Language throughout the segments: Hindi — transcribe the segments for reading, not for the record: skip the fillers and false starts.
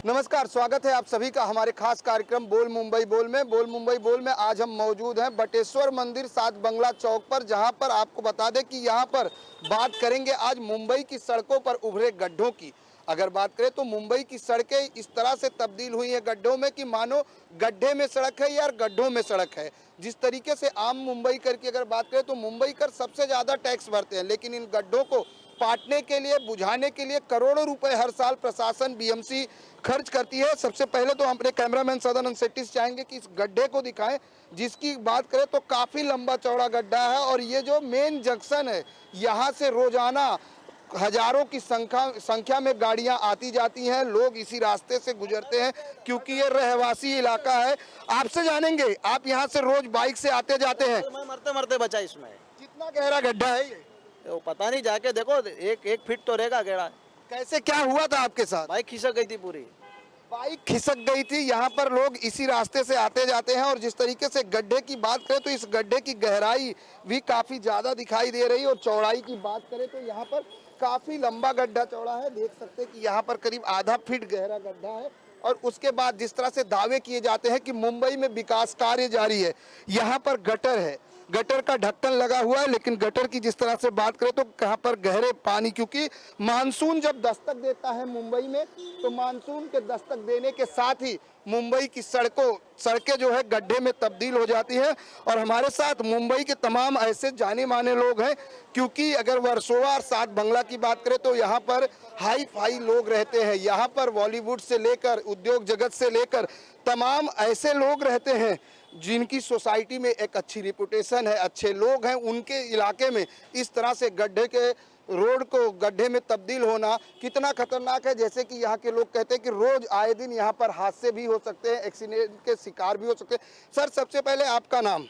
नमस्कार, स्वागत है आप सभी का हमारे खास कार्यक्रम बोल मुंबई बोल में। बोल मुंबई बोल में आज हम मौजूद हैं बटेश्वर मंदिर सात बंगला चौक पर, जहां पर आपको बता दें कि यहां पर बात करेंगे आज मुंबई की सड़कों पर उभरे गड्ढों की। अगर बात करें तो मुंबई की सड़कें इस तरह से तब्दील हुई हैं गड्ढों में कि मानो गड्ढे में सड़क है या गड्ढों में सड़क है। जिस तरीके से आम मुंबई कर की अगर बात करें तो मुंबई कर सबसे ज़्यादा टैक्स भरते हैं, लेकिन इन गड्ढों को पाटने के लिए, बुझाने के लिए करोड़ों रुपए हर साल प्रशासन बीएमसी खर्च करती है। सबसे पहले तो हम अपने कैमरामैन सदानंद शेट्टी से चाहेंगे कि इस गड्ढे को दिखाएं, जिसकी बात करें तो काफ़ी लंबा चौड़ा गड्ढा है और ये जो मेन जंक्शन है, यहाँ से रोजाना हजारों की संख्या में गाड़ियां आती जाती हैं। लोग इसी रास्ते से गुजरते हैं क्योंकि ये रहवासी इलाका है। आपसे जानेंगे, आप यहाँ से रोज बाइक से आते जाते हैं? तो मैं मरते मरते बचा इसमें। कितना गहरा गड्ढा है ये? तो पता नहीं, जाके देखो, एक फीट तो रहेगा गहरा। कैसे, क्या हुआ था आपके साथ? बाइक खिसक गई थी पूरी। बाइक खिसक गई थी। यहाँ पर लोग इसी रास्ते से आते जाते हैं और जिस तरीके से गड्ढे की बात करें तो इस गड्ढे की गहराई भी काफी ज्यादा दिखाई दे रही है और चौड़ाई की बात करें तो यहाँ पर काफी लंबा गड्ढा चौड़ा है। देख सकते हैं कि यहाँ पर करीब आधा फीट गहरा गड्ढा है। और उसके बाद जिस तरह से दावे किए जाते हैं कि मुंबई में विकास कार्य जारी है, यहाँ पर गटर है, गटर का ढक्कन लगा हुआ है, लेकिन गटर की जिस तरह से बात करें तो कहाँ पर गहरे पानी, क्योंकि मानसून जब दस्तक देता है मुंबई में तो मानसून के दस्तक देने के साथ ही मुंबई की सड़कें जो है गड्ढे में तब्दील हो जाती है। और हमारे साथ मुंबई के तमाम ऐसे जाने माने लोग हैं, क्योंकि अगर वर्सोवा और सात बंगला की बात करें तो यहाँ पर हाई फाई लोग रहते हैं। यहाँ पर बॉलीवुड से लेकर उद्योग जगत से लेकर तमाम ऐसे लोग रहते हैं जिनकी सोसाइटी में एक अच्छी रिपुटेशन है, अच्छे लोग हैं। उनके इलाके में इस तरह से गड्ढे के रोड को गड्ढे में तब्दील होना कितना खतरनाक है। जैसे कि यहाँ के लोग कहते हैं कि रोज आए दिन यहाँ पर हादसे भी हो सकते हैं, एक्सीडेंट के शिकार भी हो सकते हैं। सर, सबसे पहले आपका नाम?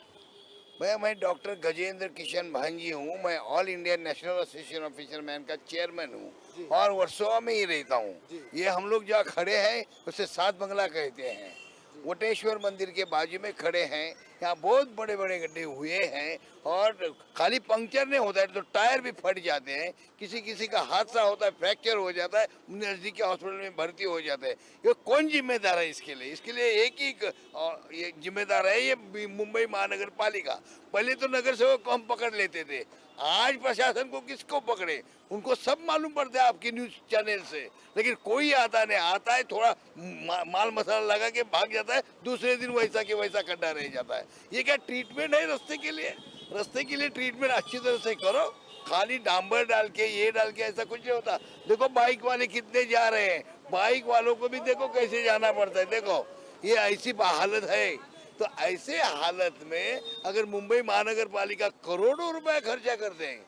भैया, मैं डॉक्टर गजेंद्र किशन भांजी हूँ। मैं all India national association of fisherman का चेयरमैन हूँ और वर्सोवा में ही रहता हूँ। ये हम लोग जहाँ खड़े हैं उसे सात बंगला कहते हैं। वटेश्वर मंदिर के बाजू में खड़े हैं। यहाँ बहुत बड़े बड़े गड्ढे हुए हैं और खाली पंक्चर नहीं होता है तो टायर भी फट जाते हैं। किसी किसी का हादसा होता है, फ्रैक्चर हो जाता है, नज़दीकी हॉस्पिटल में भर्ती हो जाता है। ये कौन जिम्मेदार है इसके लिए? इसके लिए एक ही ये जिम्मेदार है, ये मुंबई महानगर पालिका। पहले तो नगर सेवक को हम पकड़ लेते थे, आज प्रशासन को किसको पकड़े? उनको सब मालूम पड़ता है आपकी न्यूज़ चैनल से, लेकिन कोई आता नहीं। आता है थोड़ा माल मसाला लगा के भाग जाता है, दूसरे दिन वैसा के वैसा गड्ढा रह जाता है। ये क्या ट्रीटमेंट है रास्ते के लिए? रास्ते के लिए ट्रीटमेंट अच्छी तरह से करो। खाली डांबर डाल के, ये डाल के ऐसा कुछ नहीं होता। देखो बाइक वाले कितने जा रहे हैं, बाइक वालों को भी देखो कैसे जाना पड़ता है। देखो ये ऐसी हालत है। तो ऐसे हालत में अगर मुंबई महानगर पालिका करोड़ों रुपए खर्चा करते हैं,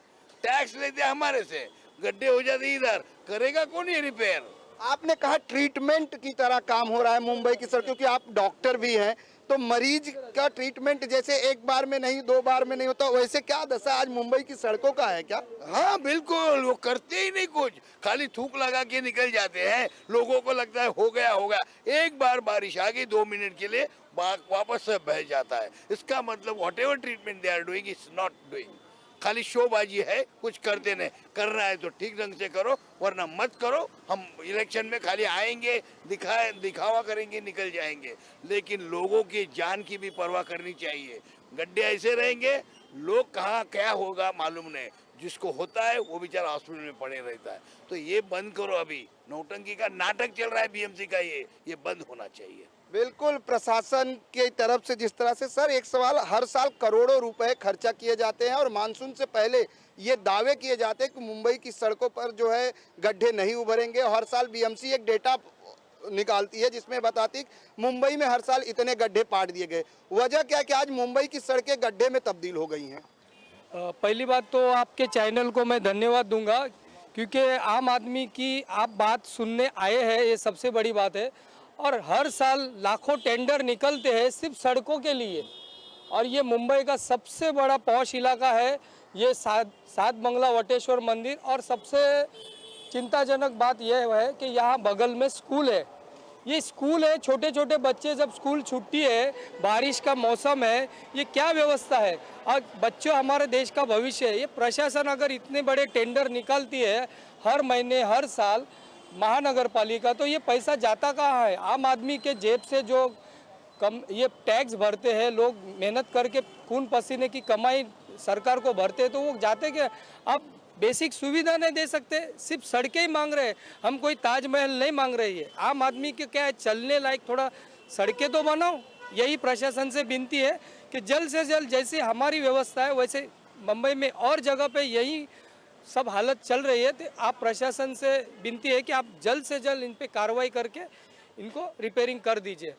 टैक्स लेते हैं हमारे से, गड्ढे हो जाते इधर, करेगा कौन ये रिपेयर? आपने कहा ट्रीटमेंट की तरह काम हो रहा है मुंबई की सड़कों, क्योंकि आप डॉक्टर भी हैं, तो मरीज का ट्रीटमेंट जैसे एक बार में नहीं, दो बार में नहीं होता, वैसे क्या दशा आज मुंबई की सड़कों का है क्या? हाँ बिल्कुल, वो करते ही नहीं कुछ, खाली थूक लगा के निकल जाते हैं। लोगों को लगता है हो गया हो गया। एक बार बारिश आ गई 2 मिनट के लिए वापस से बह जाता है। इसका मतलब whatever treatment they are doing is not doing. खाली शोबाजी है, कुछ करते नहीं। करना है तो ठीक ढंग से करो, वरना मत करो। हम इलेक्शन में खाली आएंगे, दिखावा करेंगे, निकल जाएंगे, लेकिन लोगों की जान की भी परवाह करनी चाहिए। गड्ढे ऐसे रहेंगे, लोग कहाँ क्या होगा मालूम नहीं। जिसको होता है वो बेचारा हॉस्पिटल में पड़े रहता है। तो ये बंद करो। अभी नौटंकी का नाटक चल रहा है बीएमसी का, ये बंद होना चाहिए। बिल्कुल, प्रशासन की तरफ से जिस तरह से, सर एक सवाल, हर साल करोड़ों रुपए खर्चा किए जाते हैं और मानसून से पहले ये दावे किए जाते हैं कि मुंबई की सड़कों पर जो है गड्ढे नहीं उभरेंगे। हर साल बीएमसी एक डेटा निकालती है जिसमें बताती है मुंबई में हर साल इतने गड्ढे पाट दिए गए। वजह क्या कि आज मुंबई की सड़कें गड्ढे में तब्दील हो गई हैं? पहली बात तो आपके चैनल को मैं धन्यवाद दूंगा, क्योंकि आम आदमी की आप बात सुनने आए हैं, ये सबसे बड़ी बात है। और हर साल लाखों टेंडर निकलते हैं सिर्फ सड़कों के लिए, और ये मुंबई का सबसे बड़ा पॉश इलाका है ये सात बंगला वटेश्वर मंदिर। और सबसे चिंताजनक बात यह है कि यहाँ बगल में स्कूल है। ये स्कूल है, छोटे छोटे बच्चे जब स्कूल छुट्टी है, बारिश का मौसम है, ये क्या व्यवस्था है? और बच्चों हमारे देश का भविष्य है। ये प्रशासन अगर इतने बड़े टेंडर निकालती है हर महीने हर साल, महानगर पालिका, तो ये पैसा जाता कहाँ है? आम आदमी के जेब से जो कम ये टैक्स भरते हैं लोग, मेहनत करके खून पसीने की कमाई सरकार को भरते हैं, तो वो जाते क्या? आप बेसिक सुविधा नहीं दे सकते, सिर्फ सड़कें ही मांग रहे हैं। हम कोई ताजमहल नहीं मांग रही है। आम आदमी के क्या है, चलने लायक थोड़ा सड़कें तो बनाओ। यही प्रशासन से विनती है कि जल्द से जल्द, जैसे हमारी व्यवस्था है वैसे मुंबई में और जगह पे यही सब हालत चल रही है, तो आप प्रशासन से विनती है कि आप जल्द से जल्द इन पे कार्रवाई करके इनको रिपेयरिंग कर दीजिए।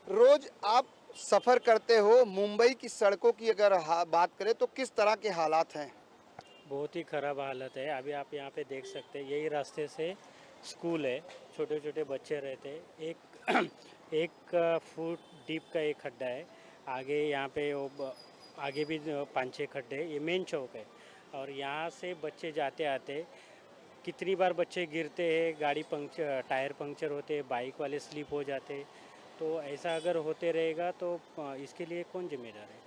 रोज आप सफर करते हो, मुंबई की सड़कों की अगर बात करें तो किस तरह के हालात हैं? बहुत ही ख़राब हालत है। अभी आप यहाँ पे देख सकते हैं, यही रास्ते से स्कूल है, छोटे छोटे बच्चे रहते हैं। एक फुट डीप का एक खड्डा है, आगे यहाँ पे आगे भी 5-6 खड्डे। ये मेन चौक है और यहाँ से बच्चे जाते आते कितनी बार बच्चे गिरते हैं, गाड़ी पंक्चर, टायर पंक्चर होते हैं, बाइक वाले स्लिप हो जाते। तो ऐसा अगर होते रहेगा तो इसके लिए कौन जिम्मेदार है?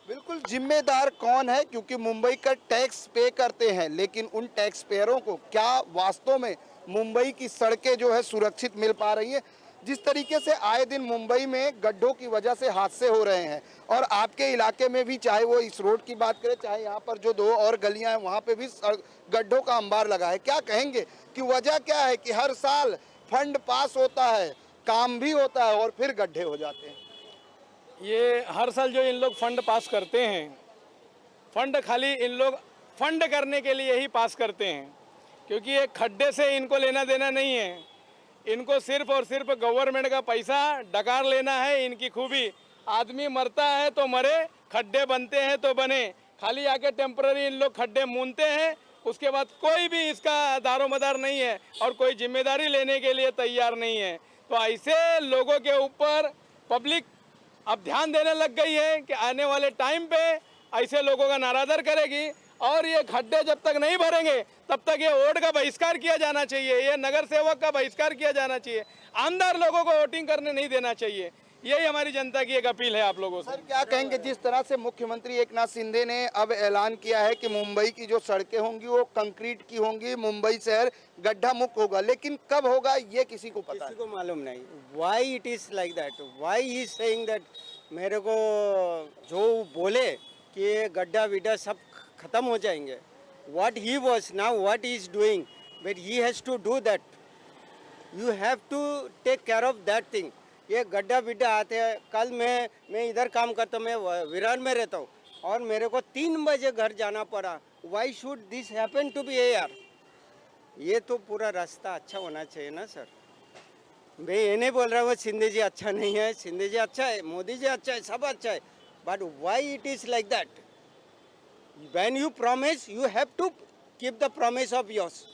बिल्कुल, जिम्मेदार कौन है? क्योंकि मुंबई का टैक्स पे करते हैं, लेकिन उन टैक्स पेयरों को क्या वास्तव में मुंबई की सड़कें जो है सुरक्षित मिल पा रही है? जिस तरीके से आए दिन मुंबई में गड्ढों की वजह से हादसे हो रहे हैं, और आपके इलाके में भी, चाहे वो इस रोड की बात करें, चाहे यहाँ पर जो 2 और गलियां हैं वहाँ पे भी गड्ढों का अंबार लगा है। क्या कहेंगे कि वजह क्या है कि हर साल फंड पास होता है, काम भी होता है और फिर गड्ढे हो जाते हैं? ये हर साल जो इन लोग फंड पास करते हैं, फंड खाली इन लोग फंड करने के लिए ही पास करते हैं, क्योंकि ये खड्डे से इनको लेना देना नहीं है। इनको सिर्फ और सिर्फ गवर्नमेंट का पैसा डकार लेना है। इनकी खूबी, आदमी मरता है तो मरे, खड्डे बनते हैं तो बने, खाली आके टेम्पररी इन लोग खड्डे मूंदते हैं। उसके बाद कोई भी इसका दारोमदार नहीं है और कोई जिम्मेदारी लेने के लिए तैयार नहीं है। तो ऐसे लोगों के ऊपर पब्लिक अब ध्यान देने लग गई है कि आने वाले टाइम पे ऐसे लोगों का नारादर करेगी, और ये खड्डे जब तक नहीं भरेंगे तब तक ये वोट का बहिष्कार किया जाना चाहिए, ये नगर सेवक का बहिष्कार किया जाना चाहिए, आमदार लोगों को वोटिंग करने नहीं देना चाहिए। यही हमारी जनता की एक अपील है आप लोगों से। सर, क्या कहेंगे, जिस तरह से मुख्यमंत्री एकनाथ शिंदे ने अब ऐलान किया है कि मुंबई की जो सड़कें होंगी वो कंक्रीट की होंगी, मुंबई शहर गड्ढा मुक्त होगा, लेकिन कब होगा ये किसी को पता किसी को मालूम नहीं। Y it is like that, why he is saying that. मेरे को जो बोले कि ये गड्ढा विड्ढा सब खत्म हो जाएंगे, what he was now what he is doing, but he has to do that. You have to take care of that thing. ये गड्ढा विड्ढा आते हैं, कल मैं इधर काम करता हूँ, मैं विरार में रहता हूँ और मेरे को 3 बजे घर जाना पड़ा। Why should this happen to be यार? ये तो पूरा रास्ता अच्छा होना चाहिए ना सर। मैं ये नहीं बोल रहा हूँ शिंदे जी अच्छा नहीं है, शिंदे जी अच्छा है, मोदी जी अच्छा है, सब अच्छा है, but why it is like that? When you promise you have to keep the promise of yours.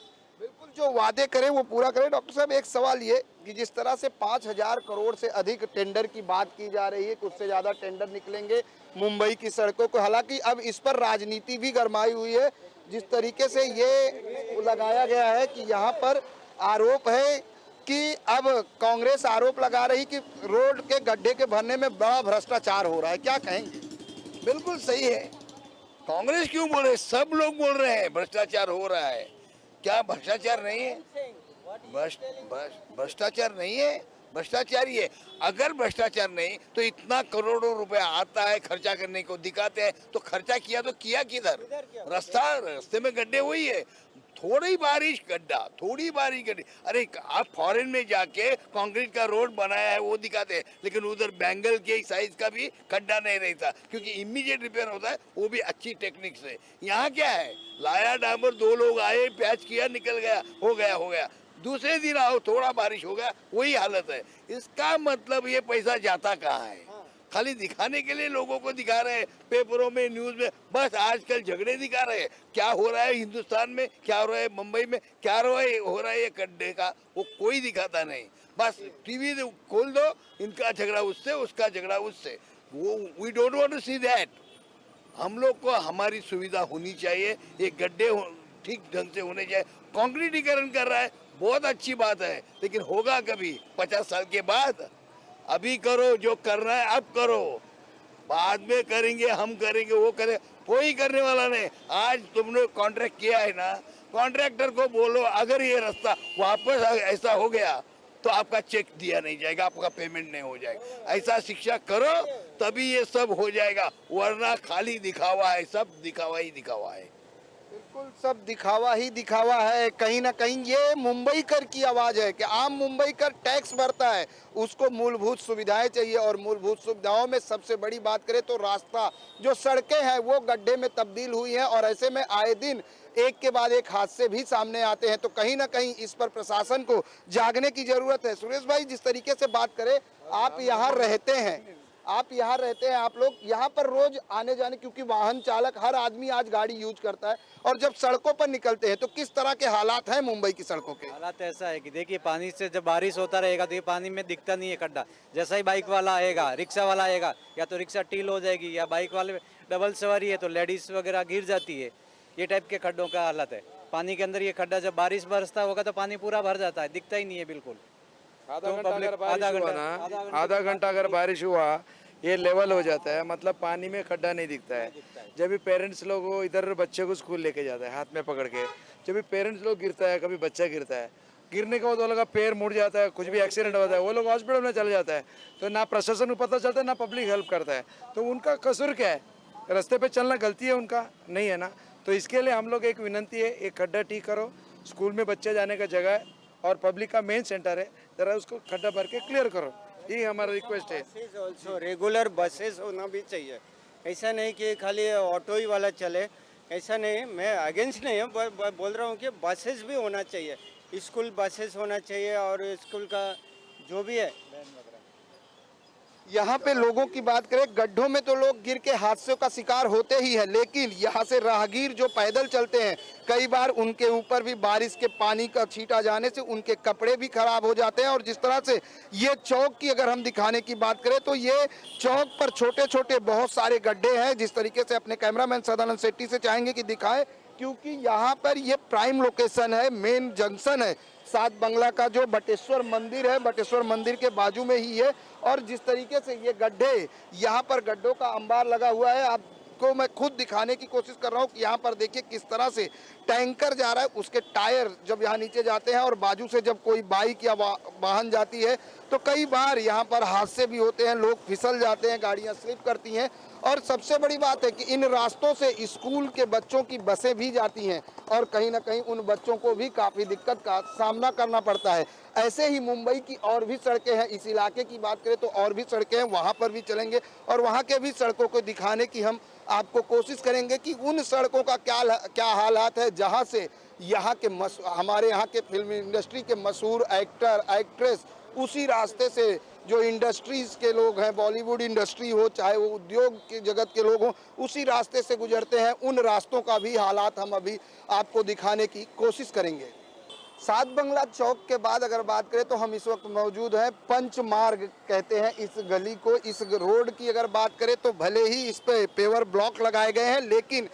बिल्कुल, जो वादे करें वो पूरा करें। डॉक्टर साहब, एक सवाल ये कि जिस तरह से 5000 करोड़ से अधिक टेंडर की बात की जा रही है, कुछ से ज़्यादा टेंडर निकलेंगे मुंबई की सड़कों को, हालांकि अब इस पर राजनीति भी गरमाई हुई है। जिस तरीके से ये लगाया गया है कि यहाँ पर आरोप है कि अब कांग्रेस आरोप लगा रही कि रोड के गड्ढे के भरने में बड़ा भ्रष्टाचार हो रहा है, क्या कहेंगे? बिल्कुल सही है। कांग्रेस क्यों बोल रहे? सब लोग बोल रहे हैं भ्रष्टाचार हो रहा है। क्या भ्रष्टाचार नहीं है? भ्रष्टाचार नहीं है, भ्रष्टाचार ही है। अगर भ्रष्टाचार नहीं तो इतना करोड़ों रुपया आता है खर्चा करने को, दिखाते हैं तो खर्चा किया तो किया किधर? रास्ते में गड्ढे हुई है, थोड़ी बारिश गड्ढा, थोड़ी बारिश गड्ढे। अरे आप फॉरेन में जाके कंक्रीट का रोड बनाया है वो दिखाते हैं, लेकिन उधर बैंगल के साइज का भी गड्ढा नहीं रहता, क्योंकि इमीडिएट रिपेयर होता है, वो भी अच्छी टेक्निक से। यहाँ क्या है, लाया डामर, 2 लोग आए, पैच किया, निकल गया, हो गया। दूसरे दिन आओ, थोड़ा बारिश हो गया, वही हालत है। इसका मतलब ये पैसा जाता कहाँ है? खाली दिखाने के लिए लोगों को दिखा रहे हैं, पेपरों में, न्यूज में, बस आजकल झगड़े दिखा रहे हैं। क्या हो रहा है हिंदुस्तान में, क्या हो रहा है मुंबई में, क्या हो रहा है ये गड्ढे का, वो कोई दिखाता नहीं। बस टीवी खोल दो, इनका झगड़ा उससे, उसका झगड़ा उससे। वो we don't want to see that. हम लोग को हमारी सुविधा होनी चाहिए, ये गड्ढे ठीक ढंग से होने चाहिए। कंक्रीटीकरण कर रहा है, बहुत अच्छी बात है, लेकिन होगा कभी? 50 साल के बाद? अभी करो, जो करना है अब करो, बाद में करेंगे, हम करेंगे, वो करें, कोई करने वाला नहीं। आज तुमने कॉन्ट्रैक्ट किया है ना, कॉन्ट्रैक्टर को बोलो अगर ये रास्ता वापस ऐसा हो गया तो आपका चेक दिया नहीं जाएगा, आपका पेमेंट नहीं हो जाएगा। ऐसा शिक्षा करो तभी ये सब हो जाएगा, वरना खाली दिखावा है, सब दिखावा ही दिखावा है। बिल्कुल सब दिखावा ही दिखावा है। कहीं ना कहीं ये मुंबई कर की आवाज है कि आम मुंबई कर टैक्स भरता है, उसको मूलभूत सुविधाएं चाहिए और मूलभूत सुविधाओं में सबसे बड़ी बात करें तो रास्ता, जो सड़कें हैं वो गड्ढे में तब्दील हुई हैं और ऐसे में आए दिन एक के बाद एक हादसे भी सामने आते हैं। तो कहीं ना कहीं इस पर प्रशासन को जागने की जरूरत है। सुरेश भाई, जिस तरीके से बात करें, आप यहाँ रहते हैं, आप लोग यहाँ पर रोज आने जाने, क्योंकि वाहन चालक हर आदमी आज गाड़ी यूज करता है, और जब सड़कों पर निकलते हैं तो किस तरह के हालात हैं मुंबई की सड़कों के? हालात ऐसा है कि देखिए, पानी से जब बारिश होता रहेगा तो ये पानी में दिखता नहीं है खड्डा। जैसा ही बाइक वाला आएगा, रिक्शा वाला आएगा, या तो रिक्शा टील हो जाएगी, या बाइक वाले डबल सवारी है तो लेडीज वगैरह गिर जाती है। ये टाइप के खड्डों का हालत है। पानी के अंदर ये खड्डा जब बारिश बरसता होगा तो पानी पूरा भर जाता है, दिखता ही नहीं है बिल्कुल। आधा घंटा अगर बारिश हुआ ये लेवल हो जाता है, मतलब पानी में खड्डा नहीं दिखता है। जब भी पेरेंट्स लोग इधर बच्चे को स्कूल लेके जाता है हाथ में पकड़ के, जब भी पेरेंट्स लोग गिरता है, कभी बच्चा गिरता है, गिरने के बाद वो लोग का पैर मुड़ जाता है, कुछ भी एक्सीडेंट होता है, वो लोग हॉस्पिटल में चले जाता है, तो ना प्रशासन को पता चलता है ना पब्लिक हेल्प करता है। तो उनका कसूर क्या है? रास्ते पे चलना गलती है उनका? नहीं है ना। तो इसके लिए हम लोग एक विनंती है, एक खड्डा ठीक करो, स्कूल में बच्चे जाने का जगह है और पब्लिक का मेन सेंटर है, जरा उसको खड्डा भर के क्लियर करो, यही हमारा रिक्वेस्ट है। ऑल्सो रेगुलर बसेस होना भी चाहिए, ऐसा नहीं कि खाली ऑटो ही वाला चले, ऐसा नहीं। मैं अगेंस्ट नहीं हूँ, बोल रहा हूँ कि बसेस भी होना चाहिए, स्कूल बसेस होना चाहिए, और स्कूल का जो भी है। यहाँ पे लोगों की बात करें, गड्ढों में तो लोग गिर के हादसों का शिकार होते ही है, लेकिन यहाँ से राहगीर जो पैदल चलते हैं, कई बार उनके ऊपर भी बारिश के पानी का छींटा जाने से उनके कपड़े भी खराब हो जाते हैं। और जिस तरह से ये चौक की अगर हम दिखाने की बात करें तो ये चौक पर छोटे छोटे बहुत सारे गड्ढे हैं। जिस तरीके से अपने कैमरामैन सदानंद शेट्टी से चाहेंगे कि दिखाएं, क्योंकि यहाँ पर ये प्राइम लोकेशन है, मेन जंक्शन है। सात बंगला का जो बटेश्वर मंदिर है, बटेश्वर मंदिर के बाजू में ही है। और जिस तरीके से ये गड्ढे, यहाँ पर गड्ढों का अंबार लगा हुआ है, आपको मैं खुद दिखाने की कोशिश कर रहा हूँ कि यहाँ पर देखिए किस तरह से टैंकर जा रहा है, उसके टायर जब यहाँ नीचे जाते हैं और बाजू से जब कोई बाइक या वाहन जाती है तो कई बार यहाँ पर हादसे भी होते हैं, लोग फिसल जाते हैं, गाड़ियाँ स्लिप करती हैं। और सबसे बड़ी बात है कि इन रास्तों से स्कूल के बच्चों की बसें भी जाती हैं और कहीं ना कहीं उन बच्चों को भी काफ़ी दिक्कत का सामना करना पड़ता है। ऐसे ही मुंबई की और भी सड़कें हैं, इस इलाके की बात करें तो और भी सड़कें हैं, वहाँ पर भी चलेंगे और वहाँ के भी सड़कों को दिखाने की हम आपको कोशिश करेंगे कि उन सड़कों का क्या हालात है जहाँ से यहाँ के हमारे यहाँ के फिल्म इंडस्ट्री के मशहूर एक्टर एक्ट्रेस उसी रास्ते से, जो इंडस्ट्रीज के लोग हैं, बॉलीवुड इंडस्ट्री हो चाहे वो उद्योग के जगत के लोग हों, उसी रास्ते से गुजरते हैं। उन रास्तों का भी हालात हम अभी आपको दिखाने की कोशिश करेंगे। सात बंगला चौक के बाद अगर बात करें तो हम इस वक्त मौजूद हैं, पंच मार्ग कहते हैं इस गली को। इस रोड की अगर बात करें तो भले ही इस पे पेवर ब्लॉक लगाए गए हैं, लेकिन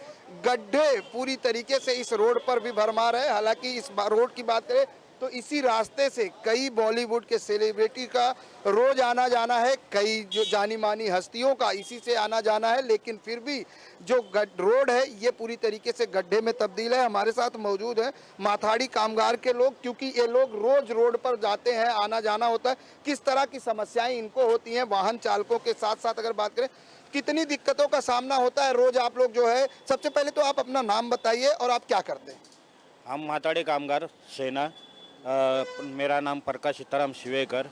गड्ढे पूरी तरीके से इस रोड पर भी भरमार है। हालांकि इस रोड की बात करें तो इसी रास्ते से कई बॉलीवुड के सेलिब्रिटी का रोज आना जाना है, कई जो जानी मानी हस्तियों का इसी से आना जाना है, लेकिन फिर भी जो रोड है ये पूरी तरीके से गड्ढे में तब्दील है। हमारे साथ मौजूद है माथाड़ी कामगार के लोग, क्योंकि ये लोग रोज रोड पर जाते हैं, आना जाना होता है। किस तरह की समस्याएं इनको होती हैं, वाहन चालकों के साथ साथ अगर बात करें कितनी दिक्कतों का सामना होता है रोज आप लोग जो है। सबसे पहले तो आप अपना नाम बताइए और आप क्या करते हैं? हम माथाड़ी कामगार सेना, मेरा नाम प्रकाश सीताराम शिवेकर।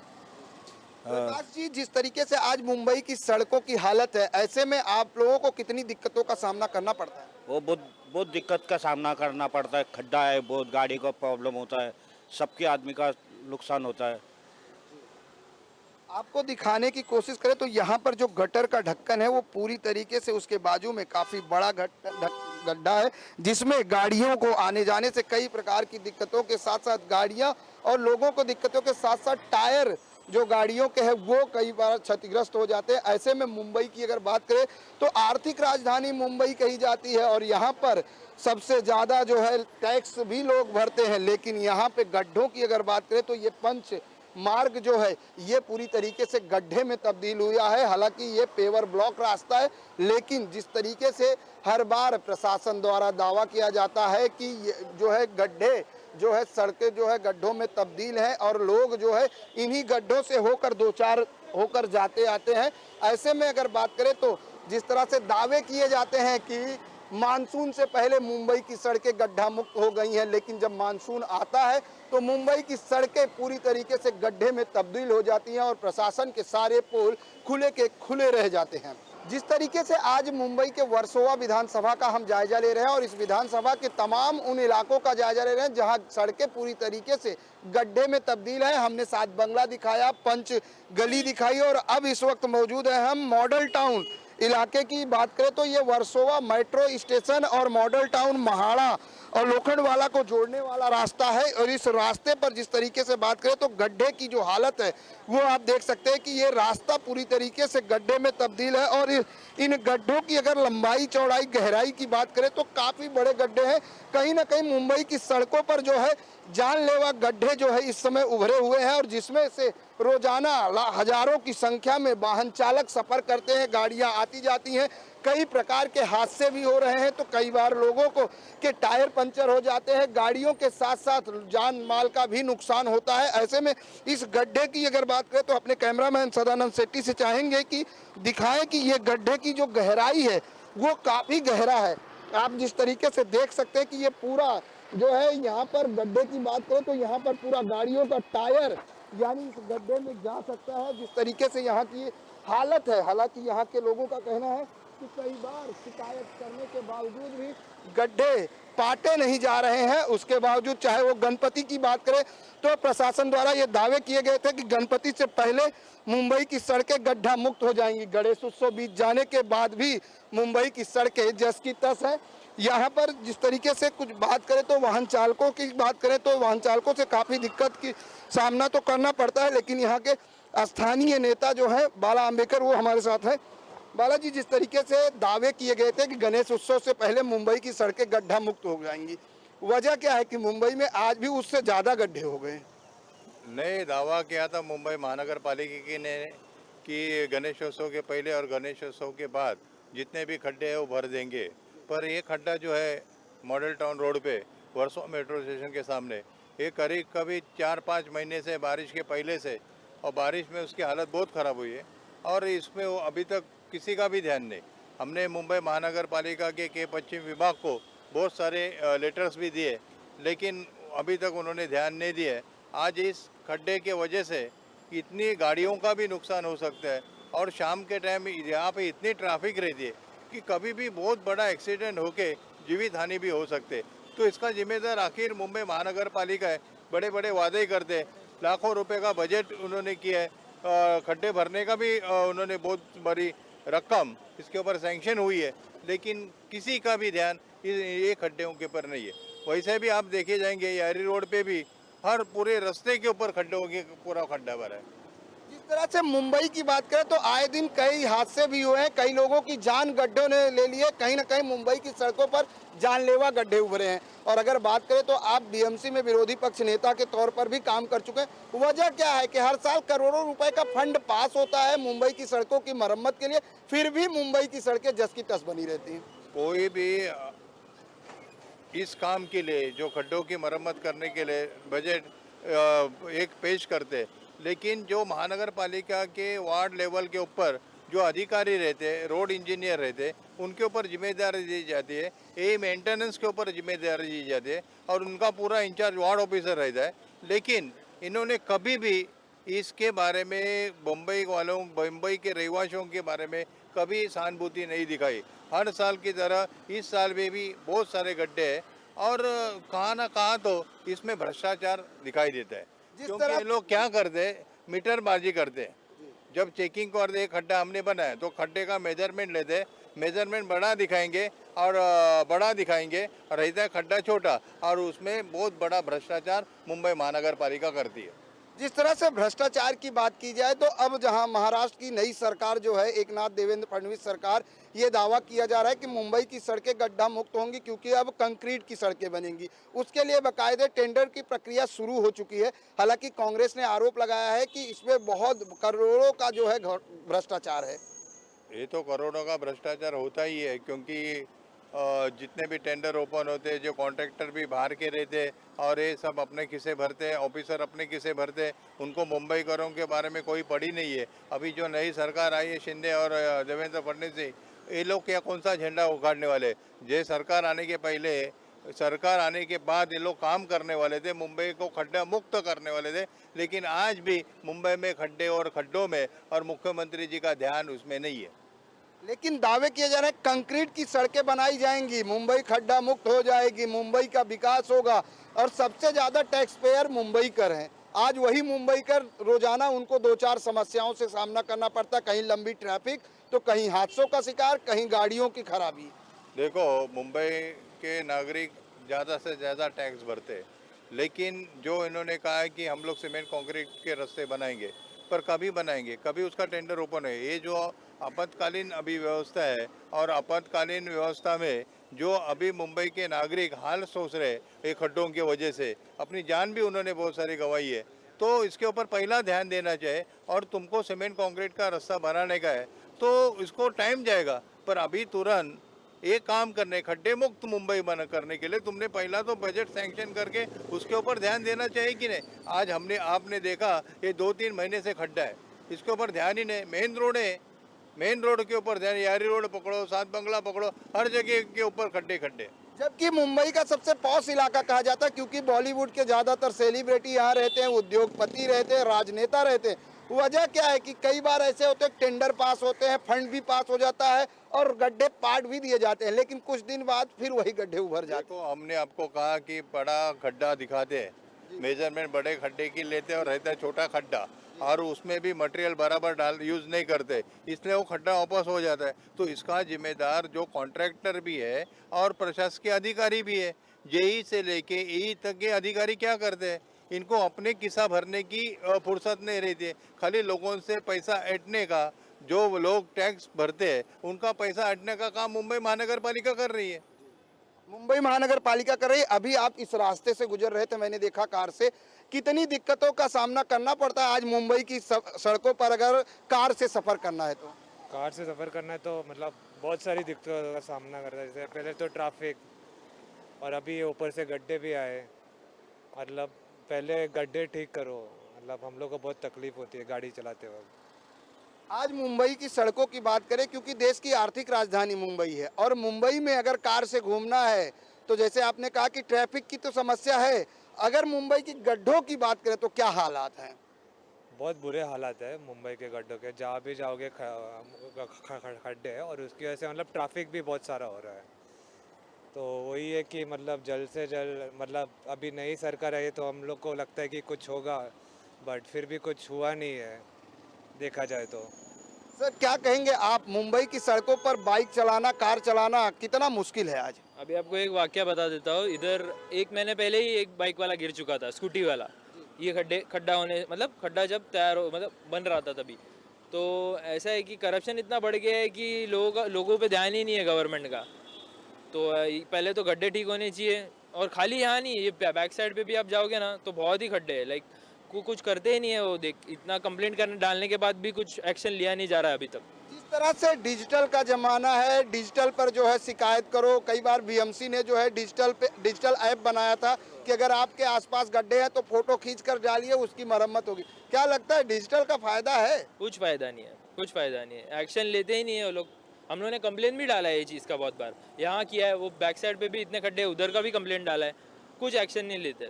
प्रकाश जी, जिस तरीके से आज मुंबई की सड़कों की हालत है, ऐसे में आप लोगों को कितनी दिक्कतों का सामना करना पड़ता है? वो बहुत दिक्कत का सामना करना पड़ता है। खड्डा है, बहुत गाड़ी का प्रॉब्लम होता है, सबके आदमी का नुकसान होता है। आपको दिखाने की कोशिश करें तो यहाँ पर जो गटर का ढक्कन है वो पूरी तरीके से उसके बाजू में काफ़ी बड़ा गड्ढा है, जिसमें गाड़ियों को आने जाने से कई प्रकार की दिक्कतों के साथ साथ गाड़ियाँ और लोगों को दिक्कतों के साथ साथ टायर जो गाड़ियों के हैं वो कई बार क्षतिग्रस्त हो जाते हैं। ऐसे में मुंबई की अगर बात करें तो आर्थिक राजधानी मुंबई कही जाती है और यहाँ पर सबसे ज़्यादा जो है टैक्स भी लोग भरते हैं, लेकिन यहाँ पे गड्ढों की अगर बात करें तो ये पंच मार्ग जो है ये पूरी तरीके से गड्ढे में तब्दील हुआ है। हालांकि ये पेवर ब्लॉक रास्ता है, लेकिन जिस तरीके से हर बार प्रशासन द्वारा दावा किया जाता है कि ये जो है गड्ढे जो है सड़कें जो है गड्ढों में तब्दील हैं और लोग जो है इन्हीं गड्ढों से होकर दो चार होकर जाते आते हैं। ऐसे में अगर बात करें तो जिस तरह से दावे किए जाते हैं कि मानसून से पहले मुंबई की सड़कें गड्ढा मुक्त हो गई हैं, लेकिन जब मानसून आता है तो मुंबई की सड़कें पूरी तरीके से गड्ढे में तब्दील हो जाती हैं और प्रशासन के सारे पोल खुले के खुले रह जाते हैं। जिस तरीके से आज मुंबई के वर्सोवा विधानसभा का हम जायजा ले रहे हैं और इस विधानसभा के तमाम उन इलाकों का जायजा ले रहे हैं जहां सड़कें पूरी तरीके से गड्ढे में तब्दील है। हमने सात बंगला दिखाया, पंच गली दिखाई और अब इस वक्त मौजूद है हम मॉडल टाउन इलाके की बात करें तो ये वर्सोवा मेट्रो स्टेशन और मॉडल टाउन महाड़ा और लोखंडवाला को जोड़ने वाला रास्ता है। और इस रास्ते पर जिस तरीके से बात करें तो गड्ढे की जो हालत है वो आप देख सकते हैं कि ये रास्ता पूरी तरीके से गड्ढे में तब्दील है। और इन गड्ढों की अगर लंबाई चौड़ाई गहराई की बात करें तो काफ़ी बड़े गड्ढे हैं। कहीं ना कहीं मुंबई की सड़कों पर जो है जानलेवा गड्ढे जो है इस समय उभरे हुए हैं और जिसमें से रोजाना हजारों की संख्या में वाहन चालक सफर करते हैं, गाड़ियां आती जाती हैं, कई प्रकार के हादसे भी हो रहे हैं। तो कई बार लोगों को के टायर पंचर हो जाते हैं, गाड़ियों के साथ साथ जान माल का भी नुकसान होता है। ऐसे में इस गड्ढे की अगर बात करें तो अपने कैमरामैन सदानंद सेट्टी से चाहेंगे कि दिखाएं कि ये गड्ढे की जो गहराई है वो काफ़ी गहरा है। आप जिस तरीके से देख सकते हैं कि ये पूरा जो है यहाँ पर गड्ढे की बात करें तो यहाँ पर पूरा गाड़ियों का टायर यानी इस गड्ढे में जा सकता है। जिस तरीके से यहाँ की हालत है, हालांकि यहाँ के लोगों का कहना है कि कई बार शिकायत करने के बावजूद भी गड्ढे पाटे नहीं जा रहे हैं। उसके बावजूद चाहे वो गणपति की बात करें तो प्रशासन द्वारा ये दावे किए गए थे कि गणपति से पहले मुंबई की सड़कें गड्ढा मुक्त हो जाएंगी। गणेश उत्सव बीत जाने के बाद भी मुंबई की सड़कें जस की तस है। यहाँ पर जिस तरीके से कुछ बात करें तो वाहन चालकों की बात करें तो वाहन चालकों से काफ़ी दिक्कत की सामना तो करना पड़ता है, लेकिन यहाँ के स्थानीय नेता जो है बाला अम्बेकर वो हमारे साथ है। बालाजी, जिस तरीके से दावे किए गए थे कि गणेश उत्सव से पहले मुंबई की सड़कें गड्ढा मुक्त हो जाएंगी, वजह क्या है कि मुंबई में आज भी उससे ज़्यादा गड्ढे हो गए? नए दावा किया था मुंबई महानगर पालिका ने कि गणेशोत्सव के पहले और गणेशोत्सव के बाद जितने भी खड्डे हैं वो भर देंगे, पर ये खड्डा जो है मॉडल टाउन रोड पे वर्सोवा मेट्रो स्टेशन के सामने ये कभी 4-5 महीने से बारिश के पहले से और बारिश में उसकी हालत बहुत ख़राब हुई है और इसमें वो अभी तक किसी का भी ध्यान नहीं। हमने मुंबई महानगर पालिका के पश्चिम विभाग को बहुत सारे लेटर्स भी दिए, लेकिन अभी तक उन्होंने ध्यान नहीं दिया। आज इस खड्डे के वजह से इतनी गाड़ियों का भी नुकसान हो सकता है और शाम के टाइम यहाँ पे इतनी ट्रैफिक रहती है कि कभी भी बहुत बड़ा एक्सीडेंट होके जीवित हानि भी हो सकते। तो इसका जिम्मेदार आखिर मुंबई महानगर पालिका है। बड़े बड़े वादे करते, लाखों रुपए का बजट उन्होंने किया है, खड्डे भरने का भी उन्होंने बहुत बड़ी रकम इसके ऊपर सैंक्शन हुई है, लेकिन किसी का भी ध्यान ये खड्डों के ऊपर नहीं है। वैसे भी आप देखे जाएंगे यारी रोड पे भी हर पूरे रास्ते के ऊपर खड्डों के पूरा खड्डा भरा है। जिस तरह से मुंबई की बात करें तो आए दिन कई हादसे भी हुए हैं, कई लोगों की जान गड्ढों ने ले लिए। कहीं ना कहीं मुंबई की सड़कों पर जानलेवा गड्ढे उभरे हैं। और अगर बात करें तो आप बीएमसी में विरोधी पक्ष नेता के तौर पर भी काम कर चुके हैं। वजह क्या है कि हर साल करोड़ों रुपए का फंड पास होता है मुंबई की सड़कों की मरम्मत के लिए, फिर भी मुंबई की सड़कें जस की तस बनी रहती हैं। कोई भी इस काम के लिए जो खड्डों की मरम्मत करने के लिए बजट एक पेश करते, लेकिन जो महानगर पालिका के वार्ड लेवल के ऊपर जो अधिकारी रहते, रोड इंजीनियर रहते, उनके ऊपर जिम्मेदारी दी जाती है। ये मेंटेनेंस के ऊपर जिम्मेदारी दी जाती है और उनका पूरा इंचार्ज वार्ड ऑफिसर रहता है। लेकिन इन्होंने कभी भी इसके बारे में मुंबई वालों, मुंबई के रहवासियों के बारे में कभी सहानुभूति नहीं दिखाई। हर साल की तरह इस साल में भी बहुत सारे गड्ढे हैं और कहाँ ना कहाँ तो इसमें भ्रष्टाचार दिखाई देता है। क्योंकि ये लोग क्या करते हैं, मीटरबाजी करते हैं। जब चेकिंग करते, खड्डा हमने बनाया तो खड्डे का मेजरमेंट लेते, मेजरमेंट बड़ा दिखाएंगे और रहता है खड्डा छोटा, और उसमें बहुत बड़ा भ्रष्टाचार मुंबई महानगर पालिका करती है। जिस तरह से भ्रष्टाचार की बात की जाए तो अब जहां महाराष्ट्र की नई सरकार जो है, एक नाथ देवेंद्र फडणवीस सरकार, ये दावा किया जा रहा है कि मुंबई की सड़कें गड्ढा मुक्त होंगी क्योंकि अब कंक्रीट की सड़कें बनेंगी। उसके लिए बाकायदे टेंडर की प्रक्रिया शुरू हो चुकी है। हालांकि कांग्रेस ने आरोप लगाया है कि इसमें बहुत करोड़ों का जो है भ्रष्टाचार है। ये तो करोड़ों का भ्रष्टाचार होता ही है, क्योंकि जितने भी टेंडर ओपन होते हैं, जो कॉन्ट्रैक्टर भी बाहर के रहते हैं और ये सब अपने किसे भरते हैं, ऑफिसर अपने किसे भरते हैं, उनको मुंबई करों के बारे में कोई पड़ी नहीं है। अभी जो नई सरकार आई है, शिंदे और देवेंद्र फडणवीस जी, ये लोग क्या कौन सा झंडा उखाड़ने वाले? ये सरकार आने के पहले, सरकार आने के बाद ये लोग काम करने वाले थे, मुंबई को खड्डा मुक्त करने वाले थे, लेकिन आज भी मुंबई में खड्डे और खड्डों में और मुख्यमंत्री जी का ध्यान उसमें नहीं है। लेकिन दावे किए जा रहे हैं कंक्रीट की सड़कें बनाई जाएंगी, मुंबई खड्डा मुक्त हो जाएगी, मुंबई का विकास होगा और सबसे ज्यादा टैक्स पेयर मुंबई कर हैं। आज वही मुंबई कर रोजाना उनको 2-4 समस्याओं से सामना करना पड़ता, कहीं लंबी ट्रैफिक तो कहीं हादसों का शिकार, कहीं गाड़ियों की खराबी। देखो, मुंबई के नागरिक ज़्यादा से ज़्यादा टैक्स भरते हैं, लेकिन जो इन्होंने कहा है कि हम लोग सीमेंट कंक्रीट के रास्ते बनाएंगे, पर कभी बनाएंगे? कभी उसका टेंडर ओपन है? ये जो आपातकालीन अभी व्यवस्था है, और आपातकालीन व्यवस्था में जो अभी मुंबई के नागरिक हाल सोच रहे ये खड्डों की वजह से, अपनी जान भी उन्होंने बहुत सारी गंवाई है, तो इसके ऊपर पहला ध्यान देना चाहिए। और तुमको सीमेंट कंक्रीट का रास्ता बनाने का है तो इसको टाइम जाएगा, पर अभी तुरंत एक काम करने, खड्डे मुक्त मुंबई बना करने के लिए तुमने पहला तो बजट सैंक्शन करके उसके ऊपर ध्यान देना चाहिए कि नहीं? आज आपने देखा ये 2-3 महीने से खड्डा है, इसके ऊपर ध्यान ही नहीं। मेन रोड है, मेन रोड के ऊपर ध्यान, यारी रोड पकड़ो, सात बंगला पकड़ो, हर जगह के ऊपर खड्डे खड्डे। जबकि मुंबई का सबसे पॉश इलाका कहा जाता है क्योंकि बॉलीवुड के ज्यादातर सेलिब्रिटी यहाँ रहते हैं, उद्योगपति रहते हैं, राजनेता रहते हैं। वजह क्या है कि कई बार ऐसे होते हैं टेंडर पास होते हैं, फंड भी पास हो जाता है और गड्ढे पाट भी दिए जाते हैं, लेकिन कुछ दिन बाद फिर वही गड्ढे उभर जाते हैं। देखो, हमने आपको कहा कि बड़ा खड्डा दिखाते हैं, मेजरमेंट बड़े खड्डे की लेते हैं और रहता है छोटा खड्डा, और उसमें भी मटेरियल बराबर यूज नहीं करते, इसलिए वो खड्डा वापस हो जाता है। तो इसका जिम्मेदार जो कॉन्ट्रैक्टर भी है और प्रशासकीय अधिकारी भी है। जेई से लेके ई तक के अधिकारी क्या करते हैं? इनको अपने किस्सा भरने की फुर्सत नहीं रहती है, खाली लोगों से पैसा ऐंठने का। जो लोग टैक्स भरते हैं उनका पैसा ऐंठने का काम मुंबई महानगर पालिका कर रही है। मुंबई महानगर पालिका कर रही है। अभी आप इस रास्ते से गुजर रहे थे, मैंने देखा कार से, कितनी दिक्कतों का सामना करना पड़ता है आज मुंबई की सड़कों पर अगर कार से सफर करना है तो? कार से सफ़र करना है तो मतलब बहुत सारी दिक्कतों का सामना करता है। जैसे पहले तो ट्रैफिक, और अभी ऊपर से गड्ढे भी आए। मतलब पहले गड्ढे ठीक करो, मतलब हम लोग को बहुत तकलीफ होती है गाड़ी चलाते वक्त। आज मुंबई की सड़कों की बात करें, क्योंकि देश की आर्थिक राजधानी मुंबई है और मुंबई में अगर कार से घूमना है तो जैसे आपने कहा कि ट्रैफिक की तो समस्या है, अगर मुंबई की गड्ढों की बात करें तो क्या हालात हैं? बहुत बुरे हालात है मुंबई के गड्ढों के, जहाँ भी जाओगे खड्डे हैं, और उसकी वजह से मतलब ट्रैफिक भी बहुत सारा हो रहा है। तो वही है कि मतलब जल्द से जल्द, मतलब अभी नई सरकार आई तो हम लोग को लगता है कि कुछ होगा, बट फिर भी कुछ हुआ नहीं है देखा जाए तो। सर, क्या कहेंगे आप, मुंबई की सड़कों पर बाइक चलाना, कार चलाना कितना मुश्किल है आज? अभी आपको एक वाकया बता देता हूँ। इधर 1 महीने पहले ही एक बाइक वाला गिर चुका था, स्कूटी वाला। ये खड्डा होने, मतलब खड्डा जब तैयार हो, मतलब बन रहा था तभी। तो ऐसा है कि करप्शन इतना बढ़ गया है कि लोगों पे ध्यान ही नहीं है गवर्नमेंट का। तो पहले तो गड्ढे ठीक होने चाहिए, और खाली यहाँ नहीं, ये बैक साइड पे भी आप जाओगे ना तो बहुत ही खड्डे हैं। लाइक कुछ करते ही नहीं है वो। देख, इतना कंप्लेंट करने डालने के बाद भी कुछ एक्शन लिया नहीं जा रहा है अभी तक। जिस तरह से डिजिटल का जमाना है, डिजिटल पर जो है शिकायत करो। कई बार बीएमसी ने जो है डिजिटल ऐप बनाया था कि अगर आपके आसपास गड्ढे हैं तो फोटो खींच कर डालिए, उसकी मरम्मत होगी। क्या लगता है डिजिटल का फायदा है? कुछ फ़ायदा नहीं है, कुछ फ़ायदा नहीं है। एक्शन लेते ही नहीं है वो लोग। हम लोगों ने कंप्लेन भी डाला है ये चीज़ का बहुत बार, यहाँ किया है, वो बैक साइड पे भी इतने खड्डे, उधर का भी कंप्लेन डाला है, कुछ एक्शन नहीं लेते।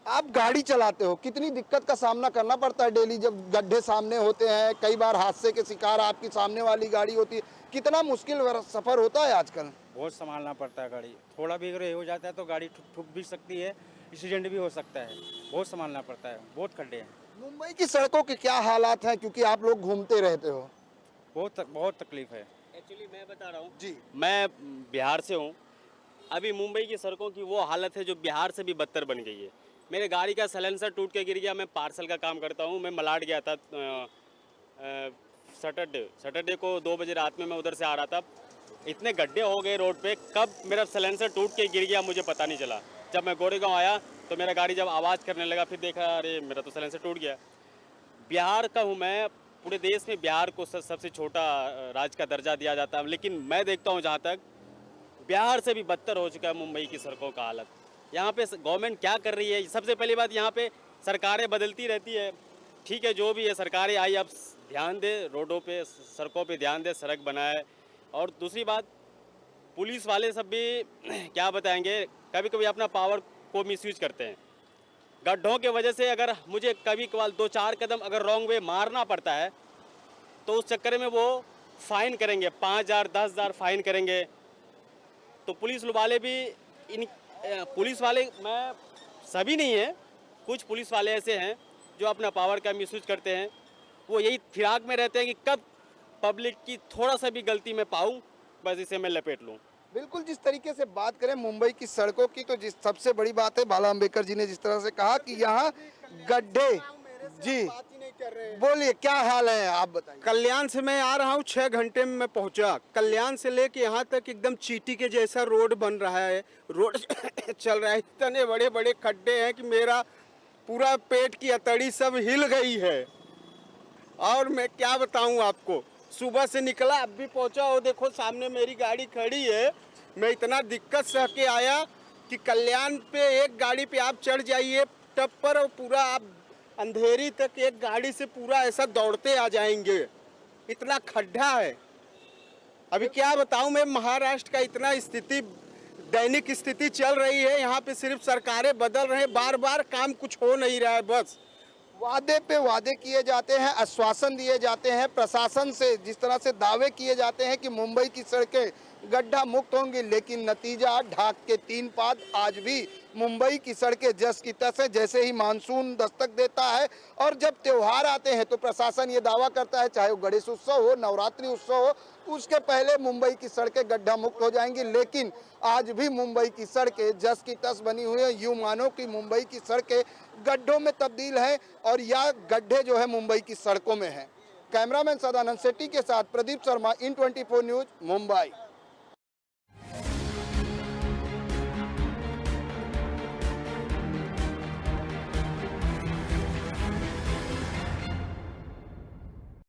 आप गाड़ी चलाते हो, कितनी दिक्कत का सामना करना पड़ता है डेली जब गड्ढे सामने होते हैं? कई बार हादसे के शिकार आपकी सामने वाली गाड़ी होती है, कितना मुश्किल सफर होता है आजकल? बहुत संभालना पड़ता है गाड़ी, थोड़ा भी अगर ये हो जाता है तो गाड़ी ठुक भी सकती है, एक्सीडेंट भी हो सकता है। बहुत संभालना पड़ता है, बहुत खड्डे हैं। मुंबई की सड़कों के क्या हालात हैं, क्योंकि आप लोग घूमते रहते हो? बहुत तकलीफ है। एक्चुअली मैं बता रहा हूँ जी, मैं बिहार से हूँ। अभी मुंबई की सड़कों की वो हालत है जो बिहार से भी बदतर बन गई है। मेरे गाड़ी का साइलेंसर टूट के गिर गया। मैं पार्सल का काम करता हूँ, मैं मलाड गया था सैटरडे को 2 बजे रात में मैं उधर से आ रहा था। इतने गड्ढे हो गए रोड पे, कब मेरा साइलेंसर टूट के गिर गया मुझे पता नहीं चला। जब मैं गोरेगांव आया तो मेरा गाड़ी जब आवाज़ करने लगा, फिर देखा अरे मेरा तो साइलेंसर टूट गया। बिहार का हूँ मैं, पूरे देश में बिहार को सबसे छोटा राज्य का दर्जा दिया जाता है, लेकिन मैं देखता हूँ जहाँ तक बिहार से भी बदतर हो चुका है मुंबई की सड़कों का हालत। यहाँ पे गवर्नमेंट क्या कर रही है? सबसे पहली बात, यहाँ पे सरकारें बदलती रहती है, ठीक है, जो भी है सरकारें आई, अब ध्यान दे रोडों पे सड़कों पे ध्यान दे, सड़क बनाए। और दूसरी बात, पुलिस वाले सब भी क्या बताएंगे, कभी कभी अपना पावर को मिसयूज करते हैं। गड्ढों के वजह से अगर मुझे कभी कभार 2-4 कदम अगर रॉन्ग वे मारना पड़ता है तो उस चक्कर में वो फाइन करेंगे, 5,000 10,000 फाइन करेंगे। तो पुलिस वाले भी पुलिस वाले, मैं सभी नहीं है, कुछ पुलिस वाले ऐसे हैं जो अपना पावर का मिसयूज करते हैं। वो यही फिराक में रहते हैं कि कब पब्लिक की थोड़ा सा भी गलती में पाऊँ, बस इसे मैं लपेट लूँ। बिल्कुल, जिस तरीके से बात करें मुंबई की सड़कों की, तो जिस सबसे बड़ी बात है, बाला अंबेडकर जी ने जिस तरह से कहा कि यहाँ गड्ढे, जी बोलिए क्या हाल है, आप बताइए। कल्याण से मैं आ रहा हूँ, 6 घंटे में मैं पहुँचा। कल्याण से लेके यहाँ तक एकदम चींटी के जैसा रोड बन रहा है, रोड चल रहा है। इतने बड़े बड़े खड्डे हैं कि मेरा पूरा पेट की अतड़ी सब हिल गई है। और मैं क्या बताऊँ आपको, सुबह से निकला, अब भी पहुँचा, और देखो सामने मेरी गाड़ी खड़ी है। मैं इतना दिक्कत सह के आया कि कल्याण पे एक गाड़ी पे आप चढ़ जाइए टप पर, और पूरा आप अंधेरी तक एक गाड़ी से पूरा ऐसा दौड़ते आ जाएंगे, इतना खड्डा है। अभी क्या बताऊं मैं, महाराष्ट्र का इतना स्थिति, दैनिक स्थिति चल रही है यहाँ पे। सिर्फ सरकारें बदल रहे हैं, बार बार काम कुछ हो नहीं रहा है। बस वादे पे वादे किए जाते हैं, आश्वासन दिए जाते हैं प्रशासन से, जिस तरह से दावे किए जाते हैं कि मुंबई की सड़कें गड्ढा मुक्त होंगी, लेकिन नतीजा ढाक के 3 पाद। आज भी मुंबई की सड़कें जस की तस है। जैसे ही मानसून दस्तक देता है और जब त्योहार आते हैं तो प्रशासन ये दावा करता है, चाहे वो गणेश उत्सव हो, नवरात्रि उत्सव हो, उसके पहले मुंबई की सड़कें गड्ढा मुक्त हो जाएंगी। लेकिन आज भी मुंबई की सड़कें जस की तस बनी हुई है। यूं मानो कि मुंबई की सड़कें गड्ढों में तब्दील हैं और या गड्ढे जो है मुंबई की सड़कों में हैं। कैमरामैन सदानंद सेट्टी के साथ प्रदीप शर्मा, इन 24 न्यूज, मुंबई।